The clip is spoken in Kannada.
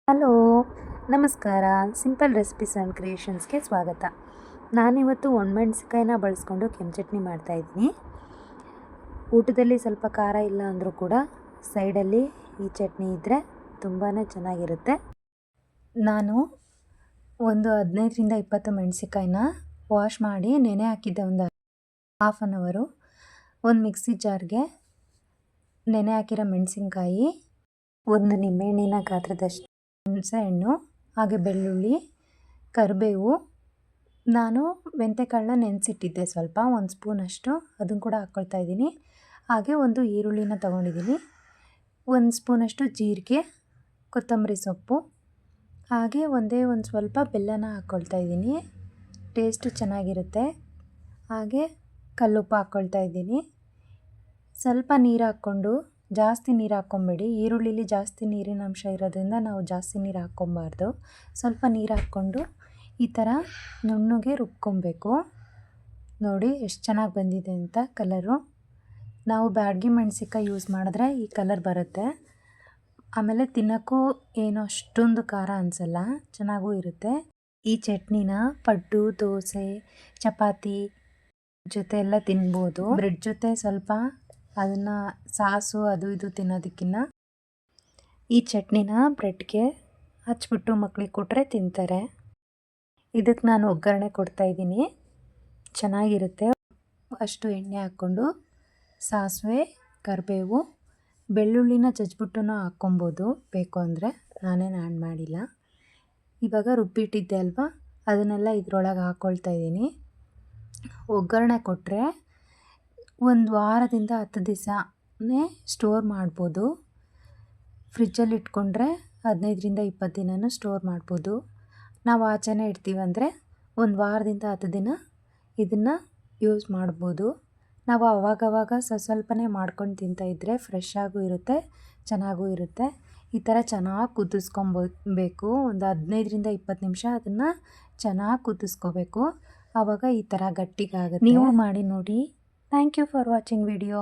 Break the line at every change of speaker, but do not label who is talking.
ಹಲೋ, ನಮಸ್ಕಾರ. ಸಿಂಪಲ್ ರೆಸಿಪೀಸ್ ಆ್ಯಂಡ್ ಕ್ರಿಯೇಷನ್ಸ್ಗೆ ಸ್ವಾಗತ. ನಾನಿವತ್ತು ಒಣಮೆಣ್ಸಿಕಾಯಿನ ಬಳಸ್ಕೊಂಡು ಕೆಂಪು ಚಟ್ನಿ ಮಾಡ್ತಾಯಿದ್ದೀನಿ. ಊಟದಲ್ಲಿ ಸ್ವಲ್ಪ ಖಾರ ಇಲ್ಲ ಅಂದರೂ ಕೂಡ ಸೈಡಲ್ಲಿ ಈ ಚಟ್ನಿ ಇದ್ದರೆ ತುಂಬಾ ಚೆನ್ನಾಗಿರುತ್ತೆ. ನಾನು ಒಂದು 15ರಿಂದ 20 ಮೆಣಸಿಕಾಯಿನ ವಾಶ್ ಮಾಡಿ ನೆನೆ ಹಾಕಿದ್ದೆ. ಒಂದು ಹಾಫ್ ಆನ್ ಅವರು ಒಂದು ಮಿಕ್ಸಿ ಜಾರ್ಗೆ ನೆನೆ ಹಾಕಿರೋ ಮೆಣಸಿನ್ಕಾಯಿ, ಒಂದು ನಿಂಬೆಹಣ್ಣಿನ ಗಾತ್ರದಷ್ಟು ಹುಣಸೆಹಣ್ಣು, ಹಾಗೆ ಬೆಳ್ಳುಳ್ಳಿ, ಕರಿಬೇವು, ನಾನು ಮೆಂತ್ಯಕಾಳನ್ನ ನೆನೆಸಿಟ್ಟಿದ್ದೆ ಸ್ವಲ್ಪ, ಒಂದು ಸ್ಪೂನಷ್ಟು ಅದನ್ನು ಕೂಡ ಹಾಕ್ಕೊಳ್ತಾ ಇದ್ದೀನಿ. ಹಾಗೆ ಒಂದು ಈರುಳ್ಳಿನ ತೊಗೊಂಡಿದ್ದೀನಿ, ಒಂದು ಸ್ಪೂನಷ್ಟು ಜೀರಿಗೆ, ಕೊತ್ತಂಬರಿ ಸೊಪ್ಪು, ಹಾಗೆ ಒಂದು ಸ್ವಲ್ಪ ಬೆಲ್ಲನ ಹಾಕ್ಕೊಳ್ತಾ ಇದ್ದೀನಿ. ಟೇಸ್ಟು ಚೆನ್ನಾಗಿರುತ್ತೆ. ಹಾಗೆ ಕಲ್ಲುಪ್ಪು ಹಾಕ್ಕೊಳ್ತಾ ಇದ್ದೀನಿ. ಸ್ವಲ್ಪ ನೀರು ಹಾಕ್ಕೊಂಡು, ಜಾಸ್ತಿ ನೀರು ಹಾಕ್ಕೊಬೇಡಿ, ಈರುಳ್ಳಿಲಿ ಜಾಸ್ತಿ ನೀರಿನ ಅಂಶ ಇರೋದ್ರಿಂದ ನಾವು ಜಾಸ್ತಿ ನೀರು ಹಾಕ್ಕೊಬಾರ್ದು. ಸ್ವಲ್ಪ ನೀರು ಹಾಕ್ಕೊಂಡು ಈ ಥರ ನುಣ್ಣಗೆ ರುಬ್ಕೊಬೇಕು. ನೋಡಿ ಎಷ್ಟು ಚೆನ್ನಾಗಿ ಬಂದಿದೆ ಅಂತ ಕಲರು. ನಾವು ಬ್ಯಾಡಗಿ ಮೆಣಸಿನ್ಕಾಯಿ ಯೂಸ್ ಮಾಡಿದ್ರೆ ಈ ಕಲರ್ ಬರುತ್ತೆ. ಆಮೇಲೆ ತಿನ್ನೋಕ್ಕೂ ಏನೋ ಅಷ್ಟೊಂದು ಖಾರ ಅನಿಸಲ್ಲ, ಚೆನ್ನಾಗೂ ಇರುತ್ತೆ. ಈ ಚಟ್ನಿನ ಪಡ್ಡು, ದೋಸೆ, ಚಪಾತಿ ಜೊತೆ ಎಲ್ಲ ತಿನ್ಬೋದು. ಬ್ರೆಡ್ ಜೊತೆ ಸ್ವಲ್ಪ ಅದನ್ನು ಸಾಸು ಅದು ಇದು ತಿನ್ನೋದಕ್ಕಿಂತ ಈ ಚಟ್ನಿನ ಬ್ರೆಡ್ಗೆ ಹಚ್ಬಿಟ್ಟು ಮಕ್ಕಳಿಗೆ ಕೊಟ್ಟರೆ ತಿಂತಾರೆ. ಇದಕ್ಕೆ ನಾನು ಒಗ್ಗರಣೆ ಕೊಡ್ತಾಯಿದ್ದೀನಿ. ಚೆನ್ನಾಗಿರುತ್ತೆ. ಅಷ್ಟು ಎಣ್ಣೆ ಹಾಕ್ಕೊಂಡು ಸಾಸಿವೆ, ಕರಿಬೇವು, ಬೆಳ್ಳುಳ್ಳಿನ ಜಜ್ಜಿಬಿಟ್ಟು ಹಾಕ್ಕೊಬೋದು ಬೇಕು ಅಂದರೆ, ನಾನೇನು ಆ್ಯಡ್ ಮಾಡಿಲ್ಲ. ಇವಾಗ ರುಬ್ಬಿಟ್ಟಿದ್ದೆ ಅಲ್ವಾ, ಅದನ್ನೆಲ್ಲ ಇದರೊಳಗೆ ಹಾಕ್ಕೊಳ್ತಾ ಇದ್ದೀನಿ. ಒಗ್ಗರಣೆ ಕೊಟ್ಟರೆ 1 ವಾರದಿಂದ 10 ದಿವಸನೇ ಸ್ಟೋರ್ ಮಾಡ್ಬೋದು. ಫ್ರಿಜ್ಜಲ್ಲಿ ಇಟ್ಕೊಂಡ್ರೆ 15ರಿಂದ 20 ದಿನವೂ ಸ್ಟೋರ್ ಮಾಡ್ಬೋದು. ನಾವು ಆಚೆನೇ ಇಡ್ತೀವಂದರೆ 1 ವಾರದಿಂದ 10 ದಿನ ಇದನ್ನು ಯೂಸ್ ಮಾಡ್ಬೋದು. ನಾವು ಅವಾಗವಾಗ ಸ್ವಲ್ಪನೇ ಮಾಡ್ಕೊಂಡು ತಿಂತಾಯಿದ್ರೆ ಫ್ರೆಶ್ ಆಗೂ ಇರುತ್ತೆ, ಚೆನ್ನಾಗೂ ಇರುತ್ತೆ. ಈ ಥರ ಚೆನ್ನಾಗಿ ಕುದಿಸ್ಕೊಬೇಕು. ಒಂದು 15ರಿಂದ 20 ನಿಮಿಷ ಅದನ್ನು ಚೆನ್ನಾಗಿ ಕುದಿಸ್ಕೋಬೇಕು. ಆವಾಗ ಈ ಥರ ಗಟ್ಟಿಗಾಗುತ್ತೆ. ನೀವು ಮಾಡಿ ನೋಡಿ. Thank you for watching video.